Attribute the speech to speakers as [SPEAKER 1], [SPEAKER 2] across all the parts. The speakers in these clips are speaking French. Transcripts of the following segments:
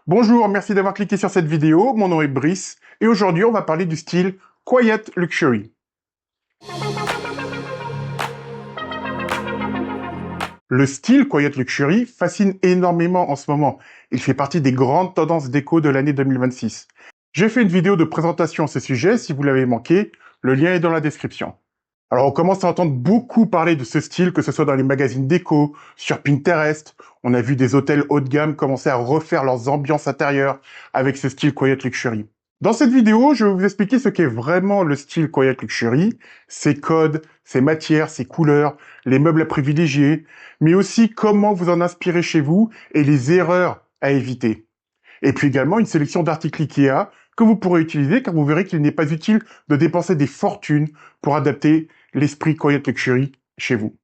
[SPEAKER 1] Bonjour, merci d'avoir cliqué sur cette vidéo. Mon nom est Brice et aujourd'hui on va parler du style Quiet Luxury. Le style Quiet Luxury fascine énormément en ce moment. Il fait partie des grandes tendances déco de l'année 2026. J'ai fait une vidéo de présentation à ce sujet, si vous l'avez manqué, le lien est dans la description. Alors on commence à entendre beaucoup parler de ce style, que ce soit dans les magazines déco, sur Pinterest. On a vu des hôtels haut de gamme commencer à refaire leurs ambiances intérieures avec ce style Quiet Luxury. Dans cette vidéo, je vais vous expliquer ce qu'est vraiment le style Quiet Luxury, ses codes, ses matières, ses couleurs, les meubles à privilégier, mais aussi comment vous en inspirer chez vous et les erreurs à éviter. Et puis également une sélection d'articles IKEA que vous pourrez utiliser car vous verrez qu'il n'est pas utile de dépenser des fortunes pour adapter l'esprit Quiet Luxury chez vous.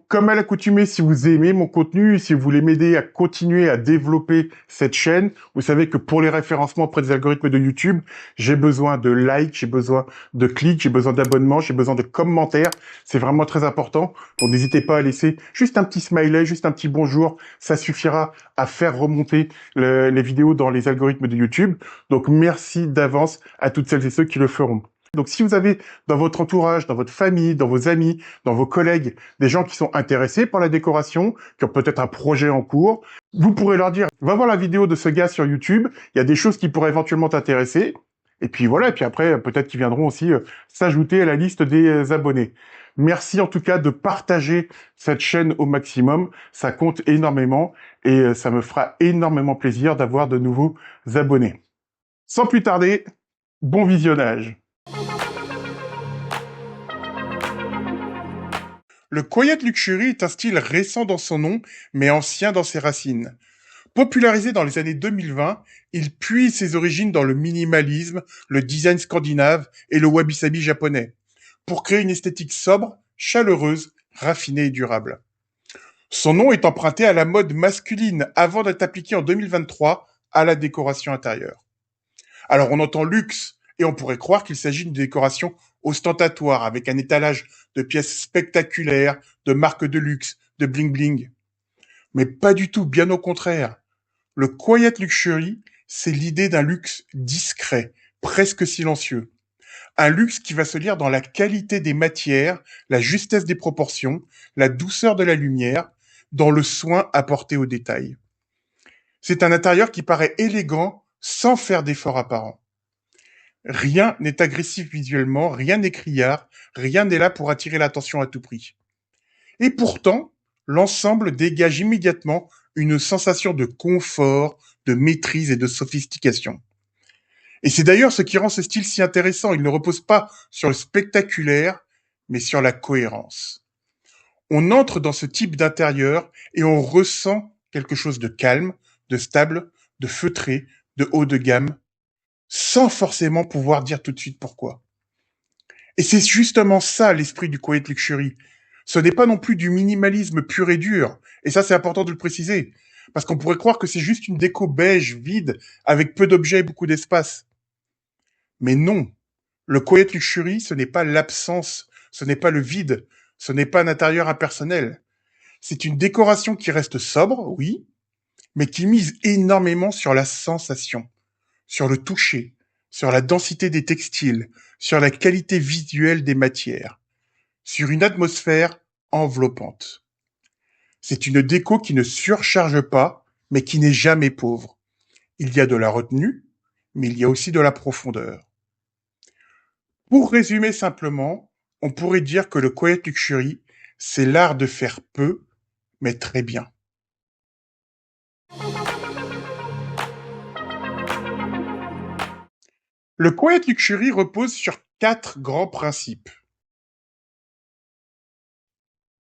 [SPEAKER 1] Comme à l'accoutumée, si vous aimez mon contenu, si vous voulez m'aider à continuer à développer cette chaîne, vous savez que pour les référencements auprès des algorithmes de YouTube, j'ai besoin de likes, j'ai besoin de clics, j'ai besoin d'abonnements, j'ai besoin de commentaires. C'est vraiment très important. Donc n'hésitez pas à laisser juste un petit smiley, juste un petit bonjour. Ça suffira à faire remonter les vidéos dans les algorithmes de YouTube. Donc merci d'avance à toutes celles et ceux qui le feront. Donc si vous avez dans votre entourage, dans votre famille, dans vos amis, dans vos collègues, des gens qui sont intéressés par la décoration, qui ont peut-être un projet en cours, vous pourrez leur dire, va voir la vidéo de ce gars sur YouTube, il y a des choses qui pourraient éventuellement t'intéresser, et puis voilà, et puis après, peut-être qu'ils viendront aussi s'ajouter à la liste des abonnés. Merci en tout cas de partager cette chaîne au maximum, ça compte énormément, et ça me fera énormément plaisir d'avoir de nouveaux abonnés. Sans plus tarder, bon visionnage. Le Quiet Luxury est un style récent dans son nom, mais ancien dans ses racines. Popularisé dans les années 2020, il puise ses origines dans le minimalisme, le design scandinave et le wabi-sabi japonais, pour créer une esthétique sobre, chaleureuse, raffinée et durable. Son nom est emprunté à la mode masculine avant d'être appliqué en 2023 à la décoration intérieure. Alors on entend luxe et on pourrait croire qu'il s'agit d'une décoration ostentatoire avec un étalage de pièces spectaculaires, de marques de luxe, de bling-bling. Mais pas du tout, bien au contraire. Le Quiet Luxury, c'est l'idée d'un luxe discret, presque silencieux. Un luxe qui va se lire dans la qualité des matières, la justesse des proportions, la douceur de la lumière, dans le soin apporté aux détails. C'est un intérieur qui paraît élégant sans faire d'efforts apparents. Rien n'est agressif visuellement, rien n'est criard, rien n'est là pour attirer l'attention à tout prix. Et pourtant, l'ensemble dégage immédiatement une sensation de confort, de maîtrise et de sophistication. Et c'est d'ailleurs ce qui rend ce style si intéressant. Il ne repose pas sur le spectaculaire, mais sur la cohérence. On entre dans ce type d'intérieur et on ressent quelque chose de calme, de stable, de feutré, de haut de gamme, sans forcément pouvoir dire tout de suite pourquoi. Et c'est justement ça l'esprit du Quiet Luxury. Ce n'est pas non plus du minimalisme pur et dur. Et ça, c'est important de le préciser. Parce qu'on pourrait croire que c'est juste une déco beige, vide, avec peu d'objets et beaucoup d'espace. Mais non. Le Quiet Luxury, ce n'est pas l'absence, ce n'est pas le vide, ce n'est pas un intérieur impersonnel. C'est une décoration qui reste sobre, oui, mais qui mise énormément sur la sensation, sur le toucher, sur la densité des textiles, sur la qualité visuelle des matières, sur une atmosphère enveloppante. C'est une déco qui ne surcharge pas, mais qui n'est jamais pauvre. Il y a de la retenue, mais il y a aussi de la profondeur. Pour résumer simplement, on pourrait dire que le Quiet Luxury, c'est l'art de faire peu, mais très bien. Le Quiet Luxury repose sur 4 grands principes.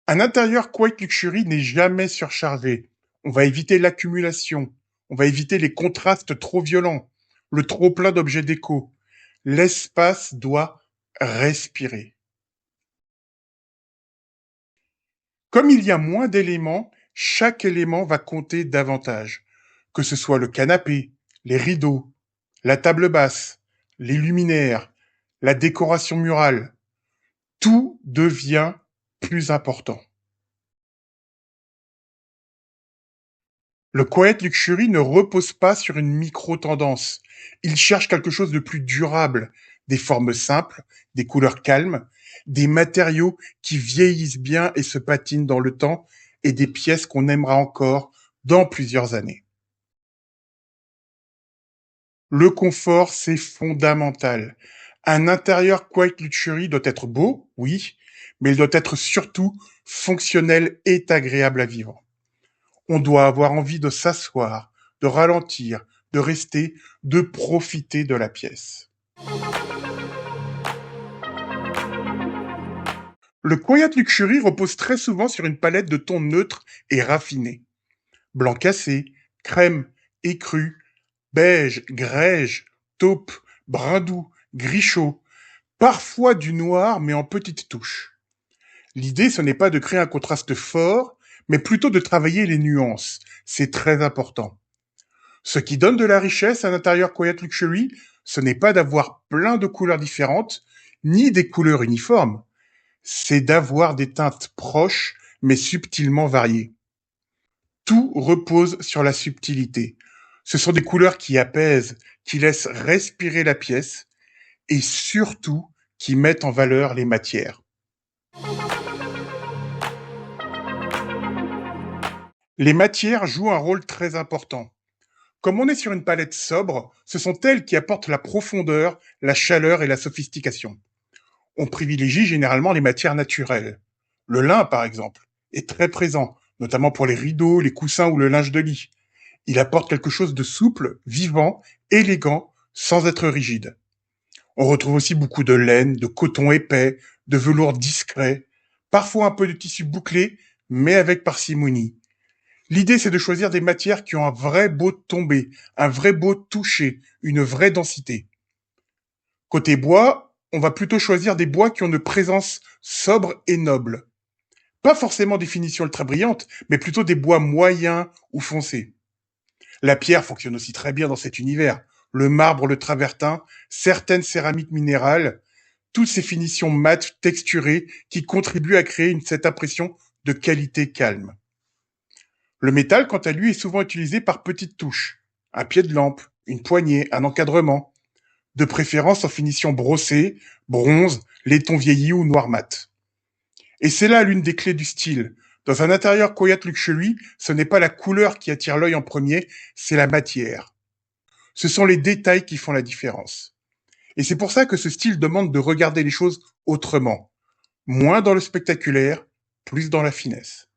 [SPEAKER 1] Un intérieur Quiet Luxury n'est jamais surchargé. On va éviter l'accumulation. On va éviter les contrastes trop violents, le trop plein d'objets déco. L'espace doit respirer. Comme il y a moins d'éléments, chaque élément va compter davantage. Que ce soit le canapé, les rideaux, la table basse, les luminaires, la décoration murale, tout devient plus important. Le Quiet Luxury ne repose pas sur une micro-tendance. Il cherche quelque chose de plus durable, des formes simples, des couleurs calmes, des matériaux qui vieillissent bien et se patinent dans le temps, et des pièces qu'on aimera encore dans plusieurs années. Le confort, c'est fondamental. Un intérieur Quiet Luxury doit être beau, oui, mais il doit être surtout fonctionnel et agréable à vivre. On doit avoir envie de s'asseoir, de ralentir, de rester, de profiter de la pièce. Le Quiet Luxury repose très souvent sur une palette de tons neutres et raffinés. Blanc cassé, crème, écru, beige, grège, taupe, brun doux, gris chaud, parfois du noir mais en petites touches. L'idée, ce n'est pas de créer un contraste fort, mais plutôt de travailler les nuances. C'est très important. Ce qui donne de la richesse à l'intérieur Quiet Luxury, ce n'est pas d'avoir plein de couleurs différentes, ni des couleurs uniformes. C'est d'avoir des teintes proches, mais subtilement variées. Tout repose sur la subtilité. Ce sont des couleurs qui apaisent, qui laissent respirer la pièce, et surtout qui mettent en valeur les matières. Les matières jouent un rôle très important. Comme on est sur une palette sobre, ce sont elles qui apportent la profondeur, la chaleur et la sophistication. On privilégie généralement les matières naturelles. Le lin, par exemple, est très présent, notamment pour les rideaux, les coussins ou le linge de lit. Il apporte quelque chose de souple, vivant, élégant, sans être rigide. On retrouve aussi beaucoup de laine, de coton épais, de velours discret, parfois un peu de tissu bouclé, mais avec parcimonie. L'idée, c'est de choisir des matières qui ont un vrai beau tombé, un vrai beau toucher, une vraie densité. Côté bois, on va plutôt choisir des bois qui ont une présence sobre et noble. Pas forcément des finitions ultra brillantes, mais plutôt des bois moyens ou foncés. La pierre fonctionne aussi très bien dans cet univers. Le marbre, le travertin, certaines céramiques minérales, toutes ces finitions mates, texturées, qui contribuent à créer cette impression de qualité calme. Le métal, quant à lui, est souvent utilisé par petites touches. Un pied de lampe, une poignée, un encadrement. De préférence en finition brossée, bronze, laiton vieilli ou noir mat. Et c'est là l'une des clés du style. Dans un intérieur Quiet Luxury, ce n'est pas la couleur qui attire l'œil en premier, c'est la matière. Ce sont les détails qui font la différence. Et c'est pour ça que ce style demande de regarder les choses autrement. Moins dans le spectaculaire, plus dans la finesse.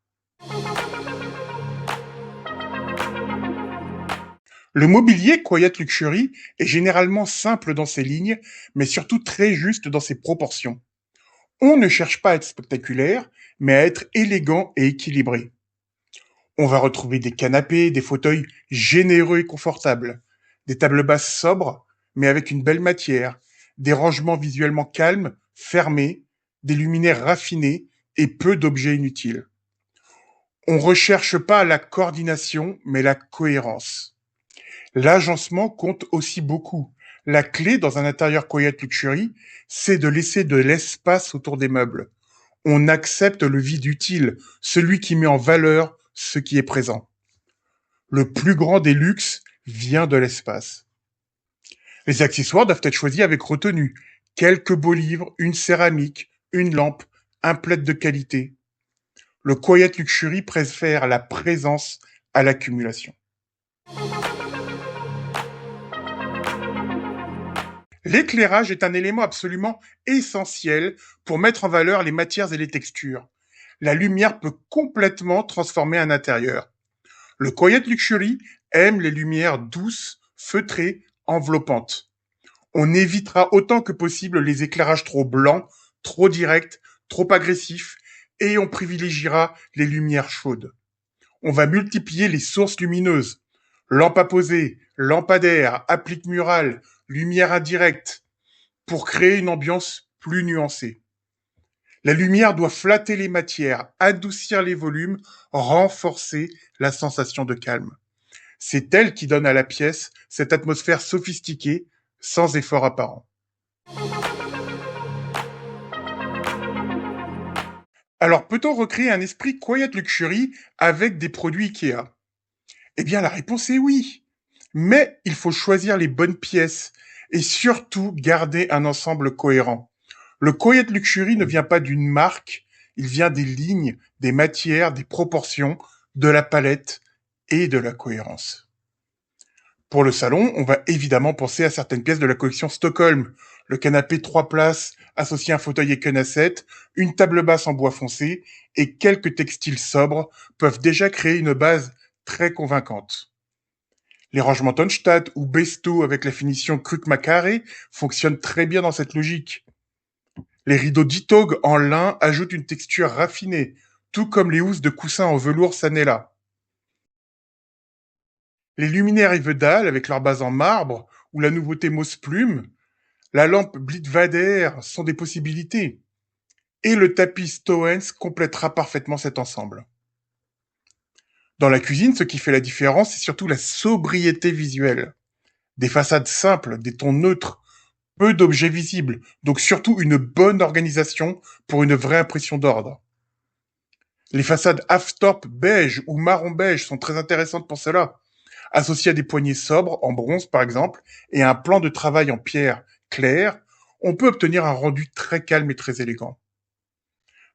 [SPEAKER 1] Le mobilier Quiet Luxury est généralement simple dans ses lignes, mais surtout très juste dans ses proportions. On ne cherche pas à être spectaculaire, mais à être élégant et équilibré. On va retrouver des canapés, des fauteuils généreux et confortables, des tables basses sobres, mais avec une belle matière, des rangements visuellement calmes, fermés, des luminaires raffinés et peu d'objets inutiles. On recherche pas la coordination, mais la cohérence. L'agencement compte aussi beaucoup. La clé dans un intérieur Quiet Luxury, c'est de laisser de l'espace autour des meubles. On accepte le vide utile, celui qui met en valeur ce qui est présent. Le plus grand des luxes vient de l'espace. Les accessoires doivent être choisis avec retenue. Quelques beaux livres, une céramique, une lampe, un plaid de qualité. Le Quiet Luxury préfère la présence à l'accumulation. L'éclairage est un élément absolument essentiel pour mettre en valeur les matières et les textures. La lumière peut complètement transformer un intérieur. Le Quiet Luxury aime les lumières douces, feutrées, enveloppantes. On évitera autant que possible les éclairages trop blancs, trop directs, trop agressifs, et on privilégiera les lumières chaudes. On va multiplier les sources lumineuses. Lampe à poser, lampadaire, applique murale, lumière indirecte, pour créer une ambiance plus nuancée. La lumière doit flatter les matières, adoucir les volumes, renforcer la sensation de calme. C'est elle qui donne à la pièce cette atmosphère sophistiquée, sans effort apparent. Alors, peut-on recréer un esprit Quiet Luxury avec des produits Ikea? Eh bien, la réponse est oui. Mais il faut choisir les bonnes pièces et surtout garder un ensemble cohérent. Le Quiet Luxury ne vient pas d'une marque, il vient des lignes, des matières, des proportions, de la palette et de la cohérence. Pour le salon, on va évidemment penser à certaines pièces de la collection Stockholm. Le canapé 3 places associé à un fauteuil Ekenasset, une table basse en bois foncé et quelques textiles sobres peuvent déjà créer une base très convaincante. Les rangements Tonstad ou Besto avec la finition Kruk-Makare fonctionnent très bien dans cette logique. Les rideaux Ditog en lin ajoutent une texture raffinée, tout comme les housses de coussins en velours Sanella. Les luminaires Yvedal avec leur base en marbre ou la nouveauté Mausse Plume, la lampe Blitzvader sont des possibilités. Et le tapis Stowens complétera parfaitement cet ensemble. Dans la cuisine, ce qui fait la différence, c'est surtout la sobriété visuelle. Des façades simples, des tons neutres, peu d'objets visibles, donc surtout une bonne organisation pour une vraie impression d'ordre. Les façades Aftorp beige ou marron beige sont très intéressantes pour cela. Associées à des poignées sobres, en bronze par exemple, et à un plan de travail en pierre claire, on peut obtenir un rendu très calme et très élégant.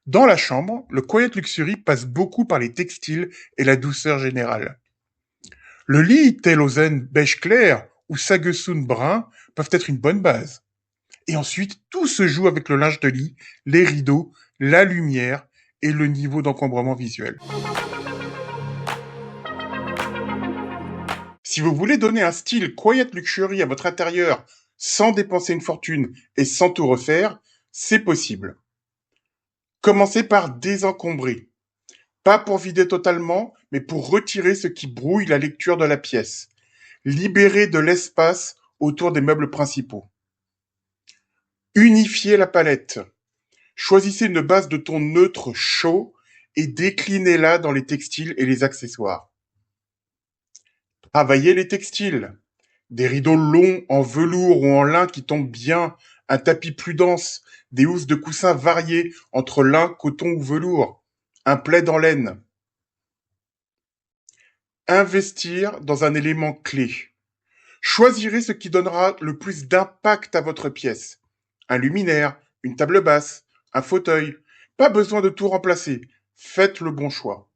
[SPEAKER 1] Dans la chambre, le Quiet Luxury passe beaucoup par les textiles et la douceur générale. Le lit Telozen beige clair ou Sagesun brun peuvent être une bonne base. Et ensuite, tout se joue avec le linge de lit, les rideaux, la lumière et le niveau d'encombrement visuel. Si vous voulez donner un style Quiet Luxury à votre intérieur sans dépenser une fortune et sans tout refaire, c'est possible. Commencez par désencombrer. Pas pour vider totalement, mais pour retirer ce qui brouille la lecture de la pièce. Libérer de l'espace autour des meubles principaux. Unifiez la palette. Choisissez une base de ton neutre chaud et déclinez-la dans les textiles et les accessoires. Travaillez les textiles. Des rideaux longs en velours ou en lin qui tombent bien, un tapis plus dense, des housses de coussins variées entre lin, coton ou velours, un plaid en laine. Investir dans un élément clé. Choisirez ce qui donnera le plus d'impact à votre pièce. Un luminaire, une table basse, un fauteuil. Pas besoin de tout remplacer. Faites le bon choix.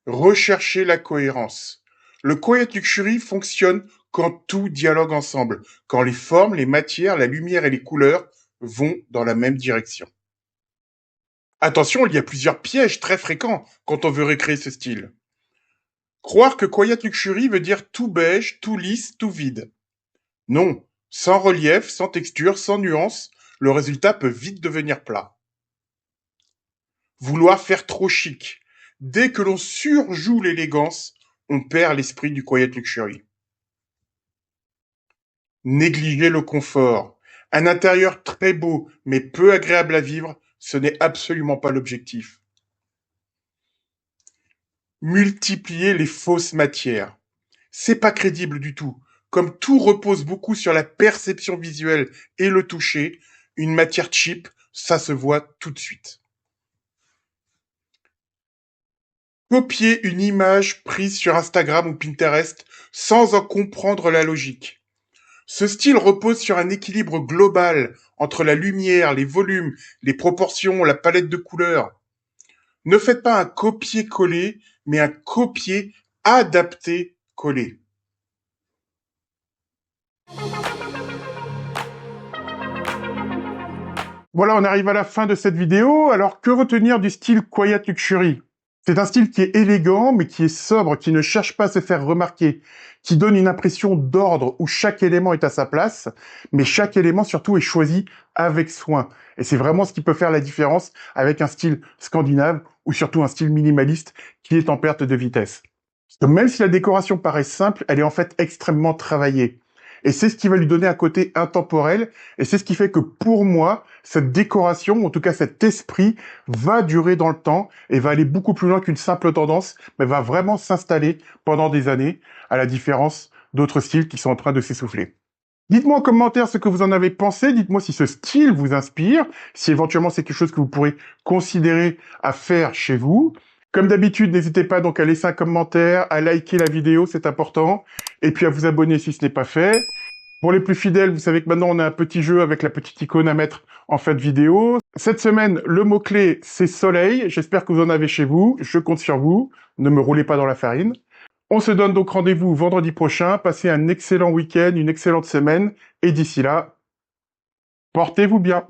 [SPEAKER 1] Recherchez la cohérence. Le Quiet Luxury fonctionne quand tout dialogue ensemble, quand les formes, les matières, la lumière et les couleurs vont dans la même direction. Attention, il y a plusieurs pièges très fréquents quand on veut recréer ce style. Croire que Quiet Luxury veut dire tout beige, tout lisse, tout vide. Non, sans relief, sans texture, sans nuance, le résultat peut vite devenir plat. Vouloir faire trop chic. Dès que l'on surjoue l'élégance, on perd l'esprit du Quiet Luxury. Négliger le confort. Un intérieur très beau, mais peu agréable à vivre, ce n'est absolument pas l'objectif. Multiplier les fausses matières. C'est pas crédible du tout. Comme tout repose beaucoup sur la perception visuelle et le toucher, une matière cheap, ça se voit tout de suite. Copier une image prise sur Instagram ou Pinterest sans en comprendre la logique. Ce style repose sur un équilibre global entre la lumière, les volumes, les proportions, la palette de couleurs. Ne faites pas un copier-coller, mais un copier adapté-coller. Voilà, on arrive à la fin de cette vidéo. Alors, que retenir du style Quiet Luxury? C'est un style qui est élégant, mais qui est sobre, qui ne cherche pas à se faire remarquer, qui donne une impression d'ordre où chaque élément est à sa place, mais chaque élément surtout est choisi avec soin. Et c'est vraiment ce qui peut faire la différence avec un style scandinave ou surtout un style minimaliste qui est en perte de vitesse. Parce que même si la décoration paraît simple, elle est en fait extrêmement travaillée. Et c'est ce qui va lui donner un côté intemporel, et c'est ce qui fait que pour moi, cette décoration, en tout cas cet esprit, va durer dans le temps et va aller beaucoup plus loin qu'une simple tendance, mais va vraiment s'installer pendant des années, à la différence d'autres styles qui sont en train de s'essouffler. Dites-moi en commentaire ce que vous en avez pensé, dites-moi si ce style vous inspire, si éventuellement c'est quelque chose que vous pourrez considérer à faire chez vous. Comme d'habitude, n'hésitez pas donc à laisser un commentaire, à liker la vidéo, c'est important, et puis à vous abonner si ce n'est pas fait. Pour les plus fidèles, vous savez que maintenant on a un petit jeu avec la petite icône à mettre en fin de vidéo. Cette semaine, le mot-clé, c'est soleil. J'espère que vous en avez chez vous. Je compte sur vous. Ne me roulez pas dans la farine. On se donne donc rendez-vous vendredi prochain. Passez un excellent week-end, une excellente semaine. Et d'ici là, portez-vous bien.